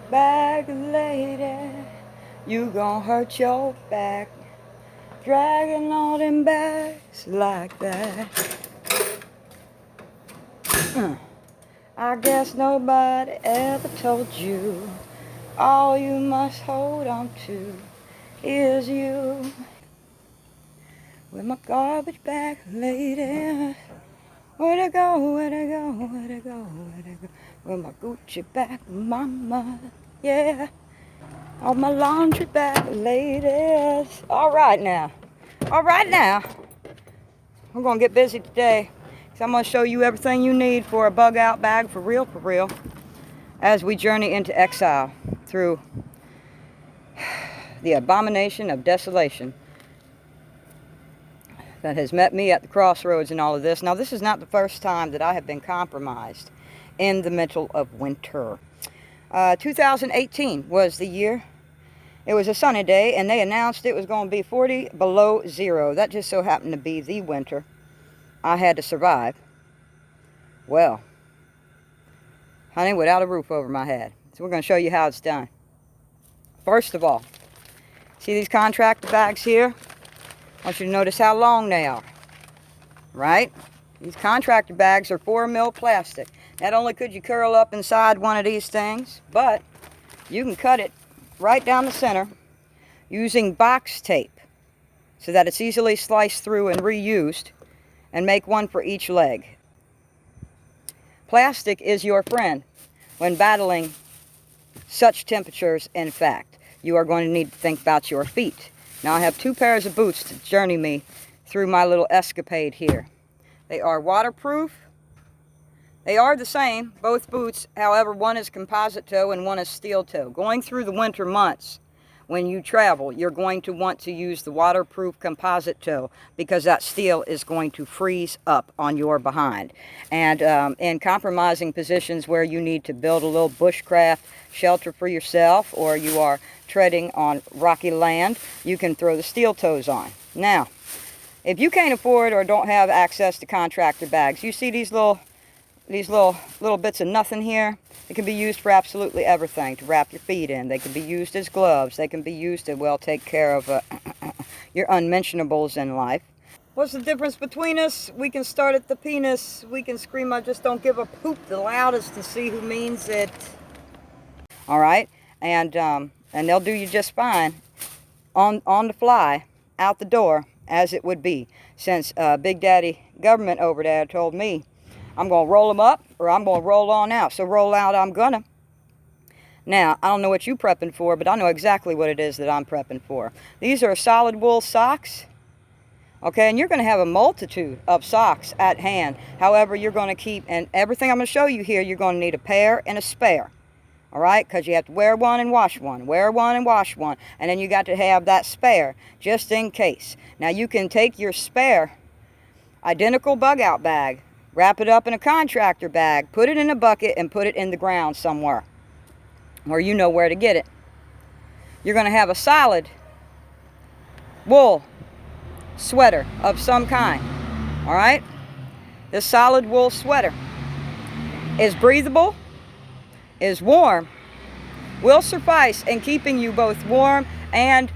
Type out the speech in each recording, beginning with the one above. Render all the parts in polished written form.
Bag lady, you gon' hurt your back, dragging all them bags like that. I guess nobody ever told you all you must hold on to is you. With my garbage bag lady, where'd I go, where'd I go, where'd I go, where'd I go? With my Gucci bag mama, yeah. All my laundry bag ladies. All right now, we're gonna get busy today. So I'm gonna show you everything you need for a bug out bag for real, as we journey into exile through the abomination of desolation that has met me at the crossroads in all of this. Now, this is not the first time that I have been compromised in the middle of winter. 2018 was the year. It was a sunny day, and they announced it was going to be 40 below zero. That just so happened to be the winter I had to survive. Well, honey, without a roof over my head. So we're going to show you how it's done. First of all, see these contractor bags here? I want you to notice how long they are, right? These contractor bags are 4 mil plastic. Not only could you curl up inside one of these things, but you can cut it right down the center using box tape so that it's easily sliced through and reused, and make one for each leg. Plastic is your friend when battling such temperatures. In fact, you are going to need to think about your feet. Now, I have 2 pairs of boots to journey me through my little escapade here. They are waterproof. They are the same, both boots. However, one is composite toe and one is steel toe. Going through the winter months, when you travel, you're going to want to use the waterproof composite toe because that steel is going to freeze up on your behind. And in compromising positions where you need to build a little bushcraft shelter for yourself, or you are treading on rocky land, you can throw the steel toes on. Now, if you can't afford or don't have access to contractor bags, you see these little bits of nothing here. It can be used for absolutely everything, to wrap your feet in. They can be used as gloves. They can be used to, well, take care of your unmentionables in life. What's the difference between us? We can start at the penis. We can scream, I just don't give a poop, the loudest, to see who means it. All right? And they'll do you just fine on the fly, out the door, as it would be. Since Big Daddy government over there told me, I'm going to roll them up or I'm going to roll on out. So roll out I'm gonna. Now, I don't know what you're prepping for, but I know exactly what it is that I'm prepping for. These are solid wool socks. Okay, and you're going to have a multitude of socks at hand. However, you're going to keep, and everything I'm going to show you here, you're going to need a pair and a spare. All right, because you have to wear one and wash one, wear one and wash one, and then you got to have that spare just in case. Now, you can take your spare identical bug out bag, wrap it up in a contractor bag, put it in a bucket, and put it in the ground somewhere where you know where to get it. You're going to have a solid wool sweater of some kind. All right? This solid wool sweater is breathable, is warm, will suffice in keeping you both warm and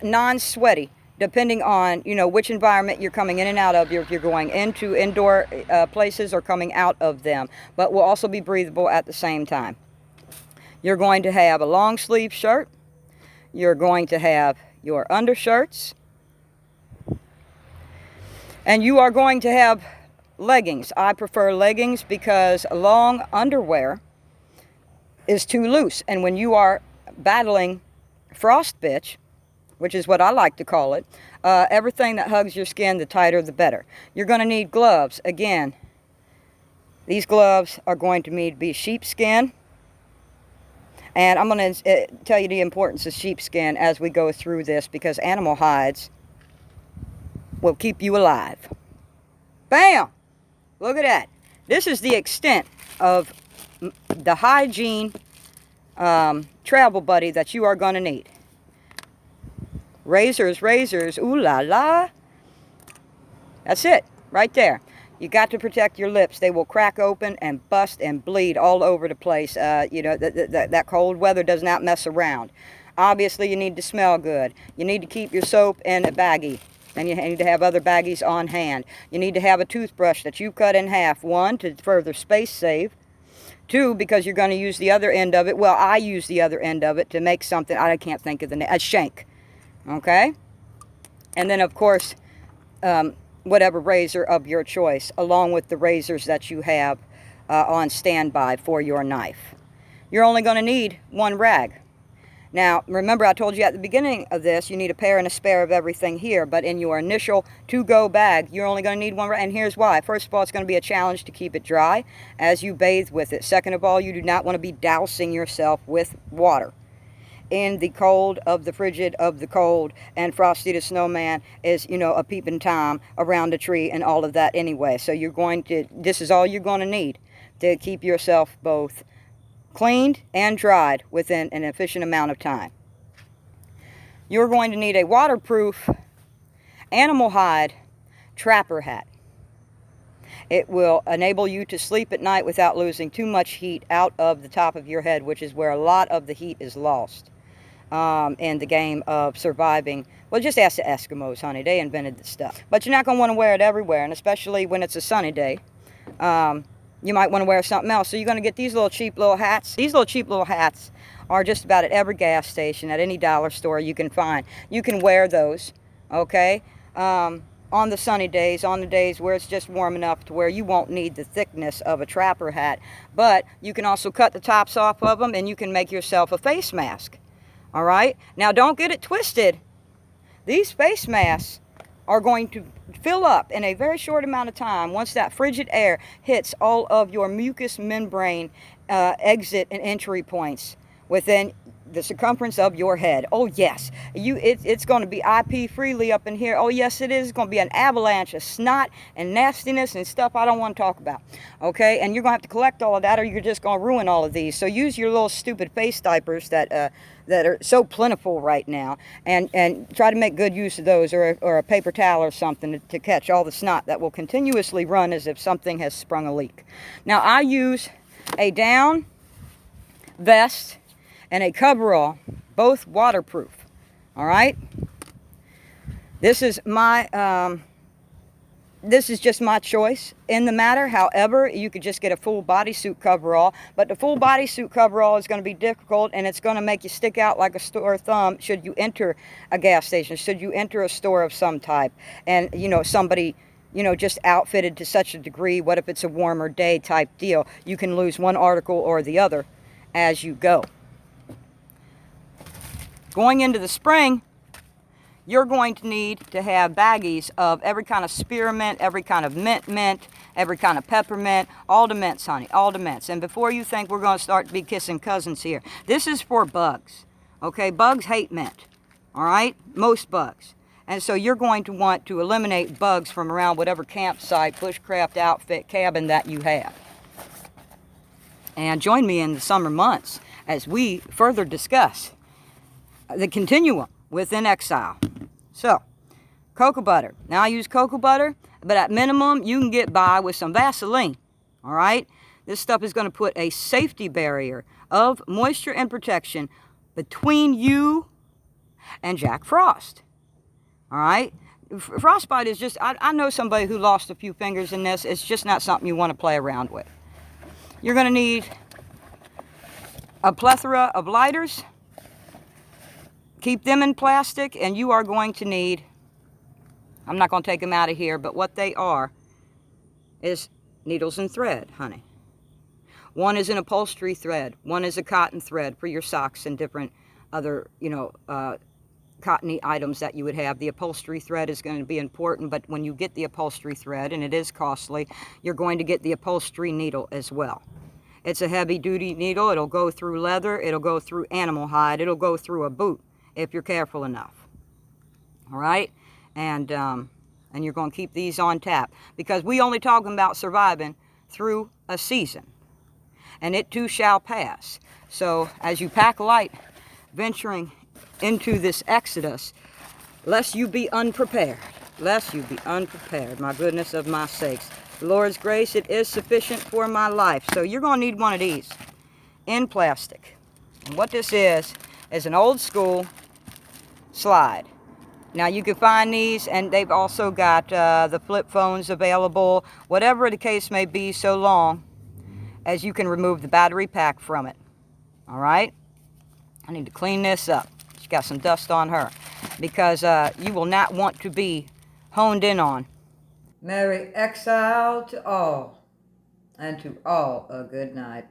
non-sweaty, depending on, you know, which environment you're coming in and out of, if you're going into indoor places or coming out of them, but will also be breathable at the same time. You're going to have a long sleeve shirt. You're going to have your undershirts. And you are going to have leggings. I prefer leggings because long underwear is too loose. And when you are battling frostbitch, which is what I like to call it, everything that hugs your skin, the tighter the better. You're going to need gloves. Again, these gloves are going to need to be sheepskin. And I'm going to tell you the importance of sheepskin as we go through this, because animal hides will keep you alive. Bam! Look at that. This is the extent of the hygiene travel buddy that you are going to need. Razors, ooh la la. That's it, right there. You got to protect your lips. They will crack open and bust and bleed all over the place. You know, that cold weather does not mess around. Obviously, you need to smell good. You need to keep your soap in a baggie. And you need to have other baggies on hand. You need to have a toothbrush that you cut in half. 1, to further space save. 2, because you're going to use the other end of it. Well, I use the other end of it to make something. I can't think of the name. A shank. Okay? And then, of course, whatever razor of your choice, along with the razors that you have on standby for your knife. You're only going to need 1 rag. Now, remember I told you at the beginning of this, you need a pair and a spare of everything here, but in your initial to-go bag, you're only going to need 1 rag, and here's why. First of all, it's going to be a challenge to keep it dry as you bathe with it. Second of all, you do not want to be dousing yourself with water. In the cold of the frigid of the cold, and Frosty the Snowman is, you know, a peeping Tom around a tree and all of that anyway. So you're going to, this is all you're going to need to keep yourself both cleaned and dried within an efficient amount of time. You're going to need a waterproof animal hide trapper hat. It will enable you to sleep at night without losing too much heat out of the top of your head, which is where a lot of the heat is lost in the game of surviving. Well, just ask the Eskimos, honey. They invented the stuff. But you're not going to want to wear it everywhere, and especially when it's a sunny day. You might want to wear something else. So you're going to get these little cheap little hats. These little cheap little hats are just about at every gas station, at any dollar store you can find. You can wear those, okay, on the sunny days, on the days where it's just warm enough to where you won't need the thickness of a trapper hat. But you can also cut the tops off of them, and you can make yourself a face mask, all right? Now, don't get it twisted. These face masks are going to fill up in a very short amount of time once that frigid air hits all of your mucous membrane exit and entry points within the circumference of your head. Oh yes, it's going to be IP freely up in here. Oh yes, it is. It's going to be an avalanche of snot and nastiness and stuff I don't want to talk about. Okay, and you're going to have to collect all of that, or you're just going to ruin all of these. So use your little stupid face diapers that are so plentiful right now, and try to make good use of those, or a paper towel or something to catch all the snot that will continuously run as if something has sprung a leak. Now I use a down vest and a coverall, both waterproof. All right. This is my this is just my choice in the matter. However, you could just get a full bodysuit coverall, but the full bodysuit coverall is going to be difficult, and it's going to make you stick out like a sore thumb should you enter a gas station, should you enter a store of some type, and you know somebody, you know, just outfitted to such a degree. What if it's a warmer day type deal? You can lose one article or the other as you go. Going into the spring, you're going to need to have baggies of every kind of spearmint, every kind of mint, every kind of peppermint, all the mints, honey, all the mints. And before you think we're going to start to be kissing cousins here, this is for bugs, okay? Bugs hate mint, all right? Most bugs. And so you're going to want to eliminate bugs from around whatever campsite, bushcraft outfit, cabin that you have. And join me in the summer months as we further discuss the continuum within exile. So, cocoa butter. Now I use cocoa butter, but at minimum you can get by with some Vaseline. All right? This stuff is going to put a safety barrier of moisture and protection between you and Jack Frost. All right? Frostbite is just, I know somebody who lost a few fingers in this. It's just not something you want to play around with. You're going to need a plethora of lighters. Keep them in plastic, and you are going to need, I'm not going to take them out of here, but what they are is needles and thread, honey. One is an upholstery thread. One is a cotton thread for your socks and different other, you know, cottony items that you would have. The upholstery thread is going to be important, but when you get the upholstery thread, and it is costly, you're going to get the upholstery needle as well. It's a heavy-duty needle. It'll go through leather. It'll go through animal hide. It'll go through a boot, if you're careful enough. All right? And you're going to keep these on tap, because we only talking about surviving through a season, and it too shall pass. So as you pack light, venturing into this exodus, lest you be unprepared, my goodness of my sakes, The Lord's grace, it is sufficient for my life. So you're going to need one of these in plastic. And what this is an old school slide. Now you can find these, and they've also got the flip phones available, whatever the case may be, so long as you can remove the battery pack from it. All right? I need to clean this up. She's got some dust on her, because you will not want to be honed in on. Merry exile to all, and to all a good night.